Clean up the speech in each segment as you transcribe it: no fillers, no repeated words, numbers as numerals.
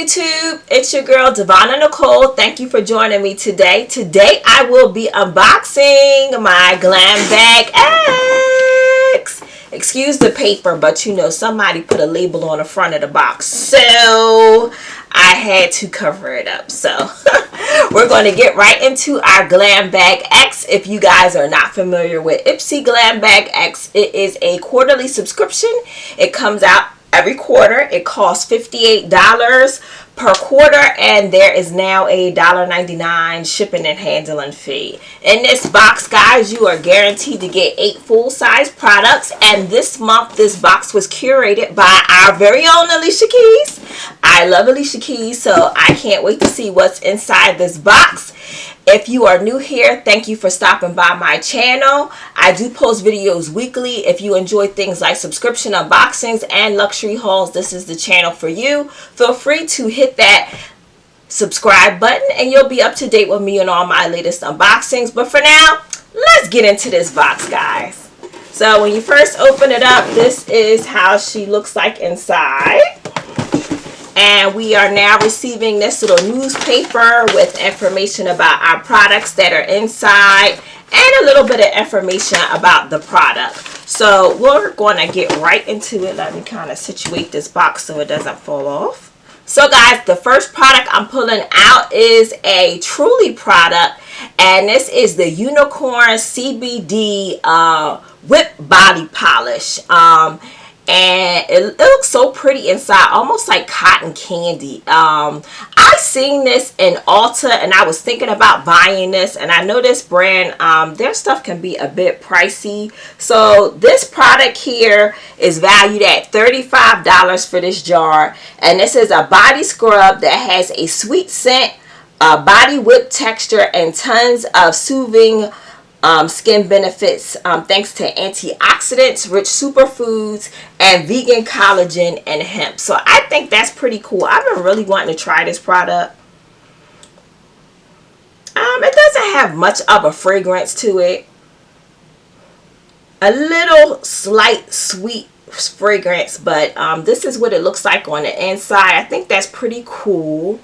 YouTube? It's your girl Devonna Nicole. Thank you for joining me today. Today I will be unboxing my GLAM Bag X. Excuse the paper, but you know somebody put a label on the front of the box, so I had to cover it up. So we're going to get right into our GLAM Bag X. If you guys are not familiar with IPSY GLAM Bag X, it is a quarterly subscription. It comes out every quarter. It costs $58 per quarter, and there is now a $1.99 shipping and handling fee. In this box, guys, you are guaranteed to get 8 full-size products, and this month this box was curated by our very own Alicia Keys. I love Alicia Keys, so I can't wait to see what's inside this box. If you are new here, thank you for stopping by my channel. I do post videos weekly. If you enjoy things like subscription unboxings and luxury hauls, this is the channel for you. Feel free to hit that subscribe button and you'll be up to date with me on all my latest unboxings. But for now, let's get into this box, guys. So when you first open it up, this is how she looks like inside. And we are now receiving this little newspaper with information about our products that are inside and a little bit of information about the product. So we're going to get right into it. Let me kind of situate this box so it doesn't fall off. So guys, the first product I'm pulling out is a Truly product, and this is the Unicorn CBD Whip Body Polish. And it looks so pretty inside, almost like cotton candy. I seen this in Ulta and I was thinking about buying this, and I know this brand, their stuff can be a bit pricey. So this product here is valued at $35 for this jar, and this is a body scrub that has a sweet scent, body whip texture, and tons of soothing skin benefits thanks to antioxidants, rich superfoods, and vegan collagen and hemp. So I think that's pretty cool. I've been really wanting to try this product. It doesn't have much of a fragrance to it. A little slight sweet fragrance, but this is what it looks like on the inside. I think that's pretty cool.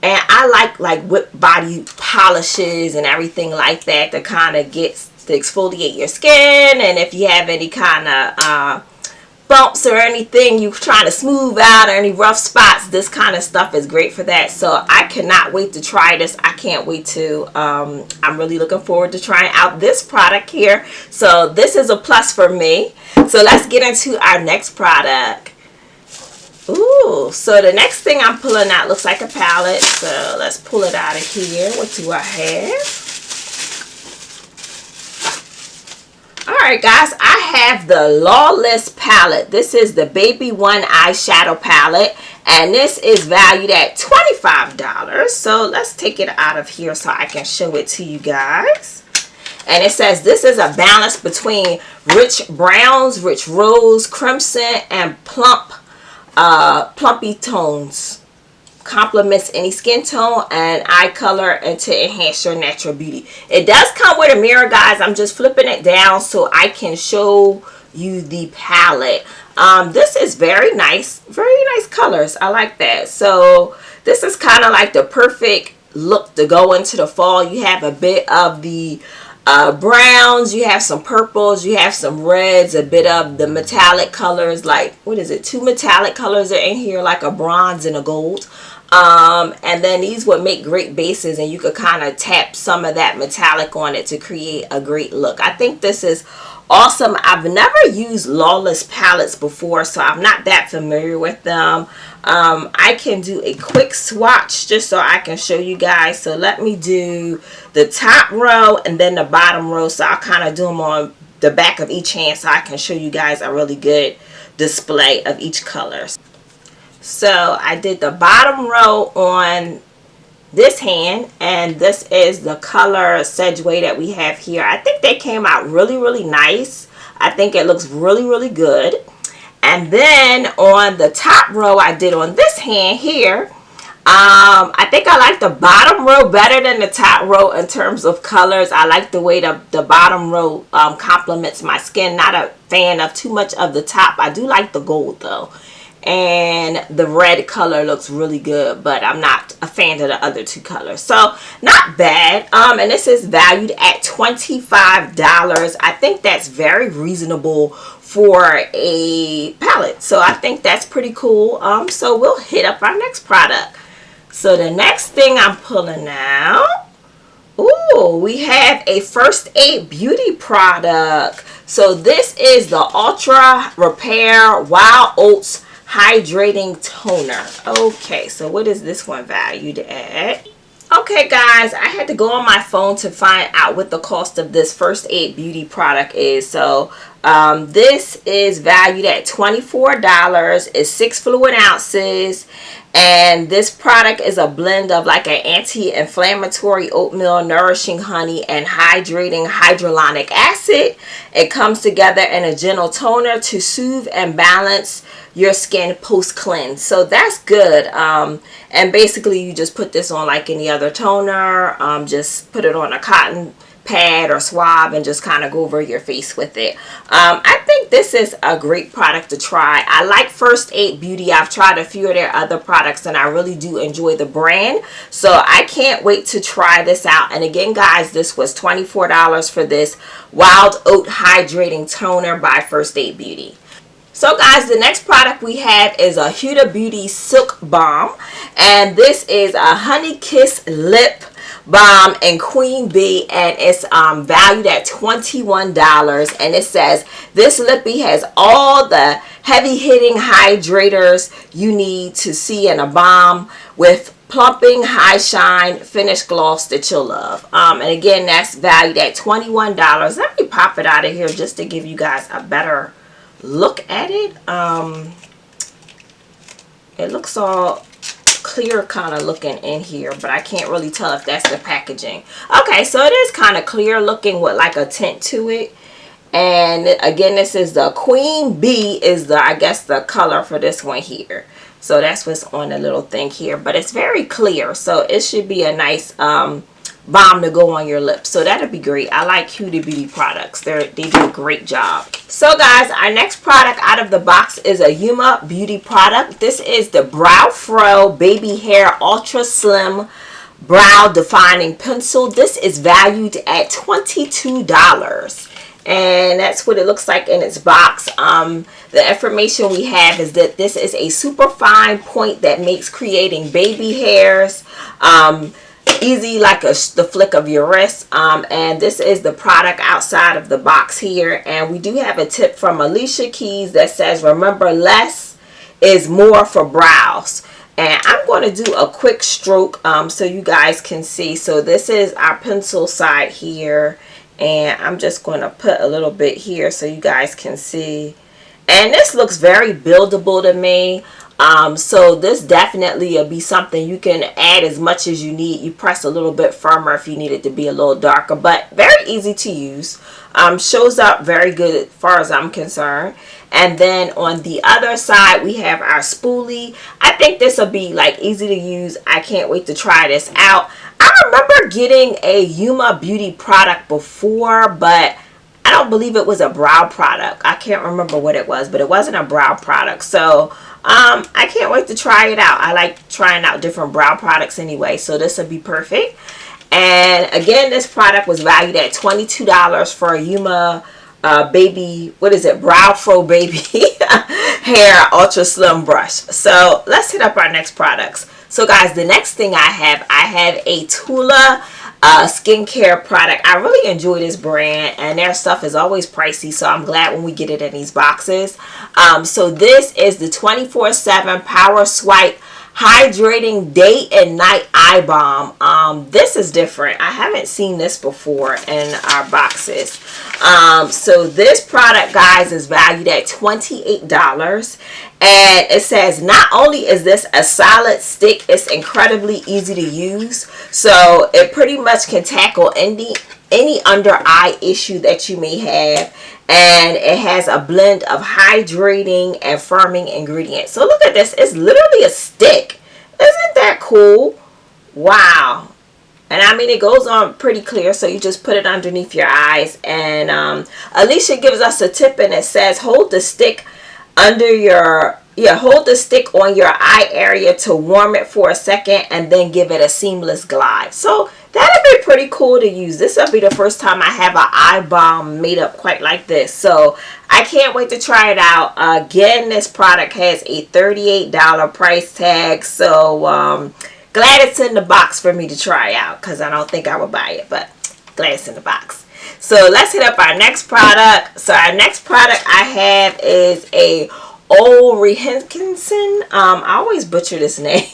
And I like whip body polishes and everything like that to kind of to exfoliate your skin. And if you have any kind of bumps or anything you're trying to smooth out, or any rough spots, this kind of stuff is great for that. So I cannot wait to try this. I can't wait to. I'm really looking forward to trying out this product here. So this is a plus for me. So let's get into our next product. Ooh, so the next thing I'm pulling out looks like a palette. So let's pull it out of here. What do I have? Alright guys, I have the Lawless Palette. This is the Baby One eyeshadow palette, and this is valued at $25. So let's take it out of here so I can show it to you guys. And it says this is a balance between rich browns, rich rose, crimson, and plumpy tones. Complements any skin tone and eye color, and to enhance your natural beauty. It does come with a mirror, guys. I'm just flipping it down so I can show you the palette. This is very nice colors. I like that. So this is kind of like the perfect look to go into the fall. You have a bit of the browns, you have some purples, you have some reds, a bit of the metallic colors, like what is it, 2 metallic colors are in here, like a bronze and a gold. And then these would make great bases, and you could kind of tap some of that metallic on it to create a great look. I think this is awesome. I've never used Lawless palettes before, so I'm not that familiar with them. I can do a quick swatch just so I can show you guys. So let me do the top row and then the bottom row. So I'll kind of do them on the back of each hand so I can show you guys a really good display of each color. So I did the bottom row on this hand, and this is the color Sedgway that we have here. I think they came out really nice. I think it looks really good. And then on the top row I did on this hand here, I think I like the bottom row better than the top row in terms of colors. I like the way the bottom row complements my skin. Not a fan of too much of the top. I do like the gold though. and the red color looks really good, but I'm not a fan of the other two colors. So not bad. And this is valued at $25. I think that's very reasonable for a palette. So I think that's pretty cool. So we'll hit up our next product. So the next thing I'm pulling out, ooh, we have a First Aid Beauty product. So this is the Ultra Repair Wild Oats Hydrating Toner. Okay, so what is this one valued at? Okay guys, I had to go on my phone to find out what the cost of this First Aid Beauty product is. So this is valued at $24. It's 6 fluid ounces. And this product is a blend of like an anti-inflammatory oatmeal, nourishing honey, and hydrating hyaluronic acid. It comes together in a gentle toner to soothe and balance your skin post cleanse. So that's good. And basically you just put this on like any other toner. Just put it on a cotton pad or swab and just kind of go over your face with it. I think this is a great product to try. I like First Aid Beauty. I've tried a few of their other products and I really do enjoy the brand. So I can't wait to try this out. And again guys, this was $24 for this Wild Oat Hydrating Toner by First Aid Beauty. So guys, the next product we have is a Huda Beauty Silk Balm. And this is a Honey Kiss Lip Balm and Queen Bee, and it's valued at $21. And it says this lippy has all the heavy hitting hydrators you need to see in a balm with plumping high shine finish gloss that you'll love. And again, that's valued at $21. Let me pop it out of here just to give you guys a better look at it. It looks all clear kind of looking in here, but I can't really tell if that's the packaging. Okay, so it is kind of clear looking with like a tint to it. And again, this is the Queen Bee is the, I guess, the color for this one here. So that's what's on the little thing here, but it's very clear, so it should be a nice balm to go on your lips. So that'll be great. I like Huda Beauty products. They do a great job. So guys, our next product out of the box is a Yuma Beauty product. This is the Brow Fro Baby Hair Ultra Slim Brow Defining Pencil. This is valued at $22. And that's what it looks like in its box. The information we have is that this is a super fine point that makes creating baby hairs easy like the flick of your wrist. And this is the product outside of the box here. And we do have a tip from Alicia Keys that says, remember, less is more for brows. And I'm going to do a quick stroke so you guys can see. So this is our pencil side here. And I'm just going to put a little bit here so you guys can see. And this looks very buildable to me. So this definitely will be something you can add as much as you need. You press a little bit firmer if you need it to be a little darker, but very easy to use. Shows up very good as far as I'm concerned. And then on the other side, we have our spoolie. I think this will be like easy to use. I can't wait to try this out. I remember getting a Yuma Beauty product before, but I don't believe it was a brow product. I can't remember what it was, but it wasn't a brow product. So I can't wait to try it out. I like trying out different brow products anyway, so this will be perfect. And again, this product was valued at $22 for a Yuma baby, what is it, Brow Fro Baby Hair Ultra Slim Brush. So let's hit up our next products. So guys, the next thing I have a Tula Skincare product. I really enjoy this brand, and their stuff is always pricey, so I'm glad when we get it in these boxes. So this is the 24/7 Power Swipe Hydrating Day and Night Eye Balm. This is different. I haven't seen this before in our boxes. So this product, guys, is valued at $28. And it says not only is this a solid stick, it's incredibly easy to use. So it pretty much can tackle any under eye issue that you may have. And it has a blend of hydrating and firming ingredients. So look at this. It's literally a stick. Isn't that cool? Wow. And I mean, it goes on pretty clear, so you just put it underneath your eyes. And Alicia gives us a tip, and it says hold the stick under your yeah, hold the stick on your eye area to warm it for a second and then give it a seamless glide. So that'll be pretty cool to use. This will be the first time I have an eye balm made up quite like this. So I can't wait to try it out. Again, this product has a $38 price tag. So glad it's in the box for me to try out, because I don't think I would buy it, but glad it's in the box. So let's hit up our next product. So our next product I have is a Ole Henriksen. I always butcher this name.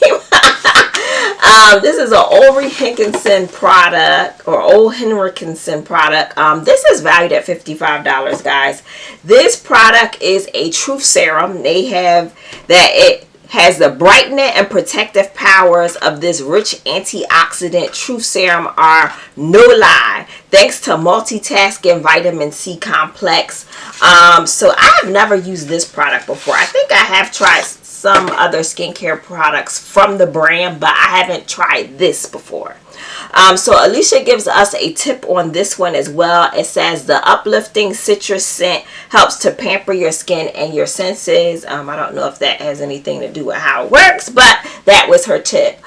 This is an Ole Henriksen product, or Ole Henriksen product. This is valued at $55, guys. This product is a truth serum. They have that it has the brightening and protective powers of this rich antioxidant truth serum are no lie, thanks to multitasking vitamin C complex. So I have never used this product before. I think I have tried some other skincare products from the brand, but I haven't tried this before. So Alicia gives us a tip on this one as well. It says the uplifting citrus scent helps to pamper your skin and your senses. I don't know if that has anything to do with how it works, but that was her tip.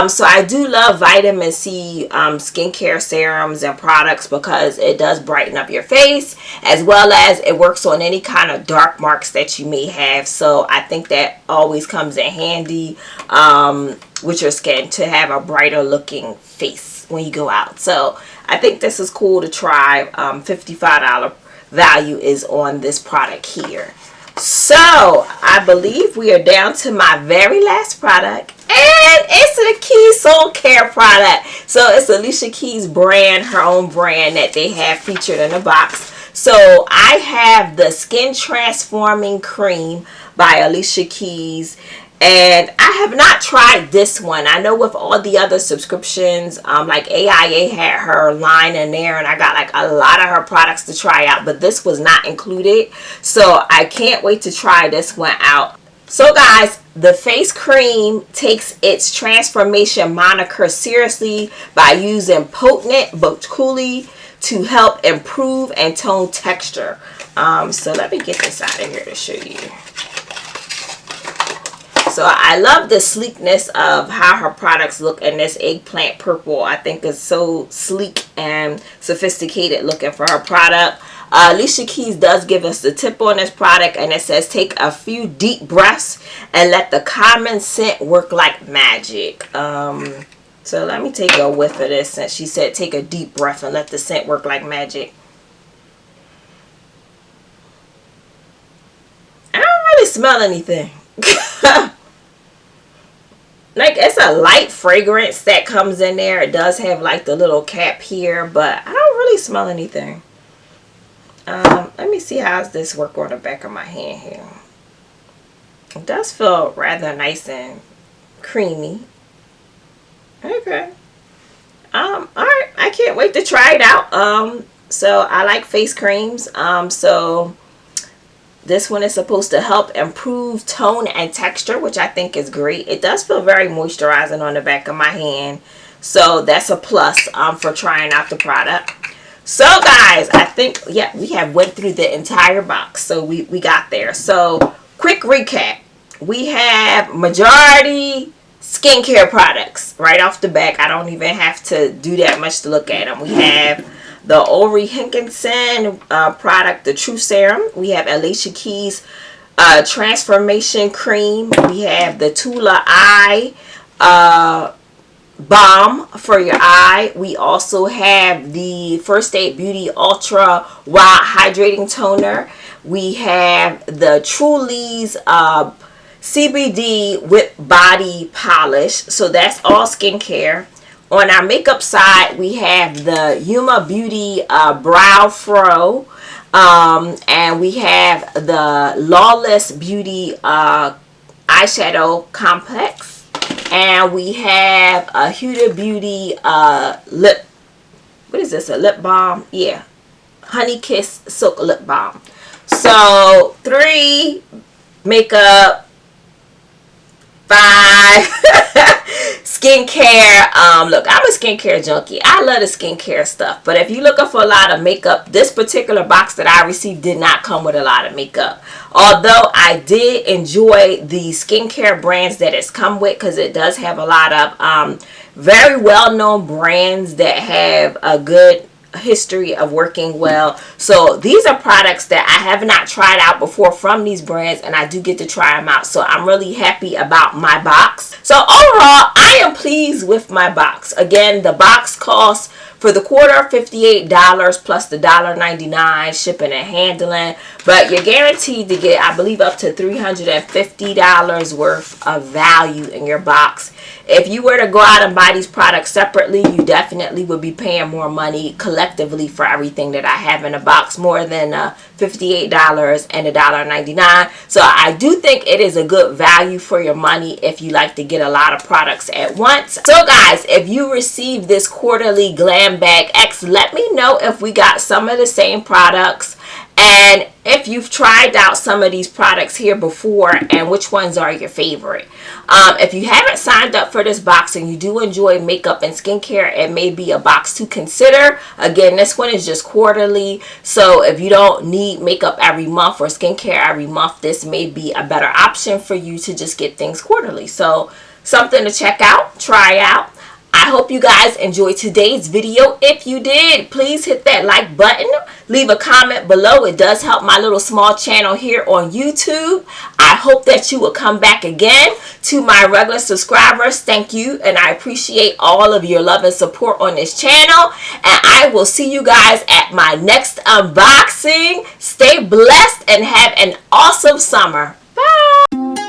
So I do love vitamin C skincare serums and products because it does brighten up your face, as well as it works on any kind of dark marks that you may have. So I think that always comes in handy with your skin to have a brighter looking face when you go out. So I think this is cool to try. $55 value is on this product here. So I believe we are down to my very last product, and it's the Keys Soul Care product. So it's Alicia Keys brand, her own brand that they have featured in the box. So I have the Skin Transforming Cream by Alicia Keys, and I have not tried this one. I know with all the other subscriptions, like AIA had her line in there, and I got like a lot of her products to try out, but this was not included. So I can't wait to try this one out. So guys, the face cream takes its transformation moniker seriously by using potent but coolly to help improve and tone texture. So let me get this out of here to show you. So I love the sleekness of how her products look in this eggplant purple. I think it's so sleek and sophisticated looking for her product. Alicia Keys does give us the tip on this product, and it says take a few deep breaths and let the common scent work like magic. So let me take a whiff of this, since she said take a deep breath and let the scent work like magic. I don't really smell anything. Like, it's a light fragrance that comes in there. It does have like the little cap here, but I don't really smell anything. Let me see how does this work on the back of my hand here. It does feel rather nice and creamy. Okay. Alright, I can't wait to try it out. So I like face creams. So this one is supposed to help improve tone and texture, which I think is great. It does feel very moisturizing on the back of my hand. So that's a plus for trying out the product. So guys, I think, yeah, we have went through the entire box. So we got there. So quick recap. We have majority skincare products right off the back. I don't even have to do that much to look at them. We have the Ole Henriksen product, the Truth Serum. We have Alicia Keys Transformation Cream. We have the Tula Eye Balm for your eye. We also have the First Aid Beauty Ultra Wild Hydrating Toner. We have the Truly's CBD Whip Body Polish. So that's all skincare. On our makeup side, we have the Yuma Beauty Brow Fro. And we have the Lawless Beauty Eyeshadow Complex. And we have a Huda Beauty lip. What is this? A lip balm? Yeah. Honey Kiss Silk Lip Balm. So 3 makeup, 5 skincare. Look, I'm a skincare junkie. I love the skincare stuff. But if you're looking for a lot of makeup, this particular box that I received did not come with a lot of makeup. Although I did enjoy the skincare brands that it's come with, because it does have a lot of very well-known brands that have a good history of working well. So these are products that I have not tried out before from these brands, and I do get to try them out. So I'm really happy about my box. So overall, I am pleased with my box. Again, the box costs for the quarter $58 plus the $1.99 shipping and handling, but you're guaranteed to get, I believe, up to $350 worth of value in your box. If you were to go out and buy these products separately, you definitely would be paying more money collectively for everything that I have in a box, more than $58 and $1.99. So I do think it is a good value for your money if you like to get a lot of products at once. So guys, if you receive this quarterly Glam Bag X, let me know if we got some of the same products, and if you've tried out some of these products here before, and which ones are your favorite. If you haven't signed up for this box and you do enjoy makeup and skincare, it may be a box to consider. Again, this one is just quarterly, so if you don't need makeup every month or skincare every month, this may be a better option for you to just get things quarterly. So something to check out, try out. I hope you guys enjoyed today's video. If you did, please hit that like button. Leave a comment below. It does help my little small channel here on YouTube. I hope that you will come back again. To my regular subscribers, thank you, and I appreciate all of your love and support on this channel. And I will see you guys at my next unboxing. Stay blessed and have an awesome summer. Bye.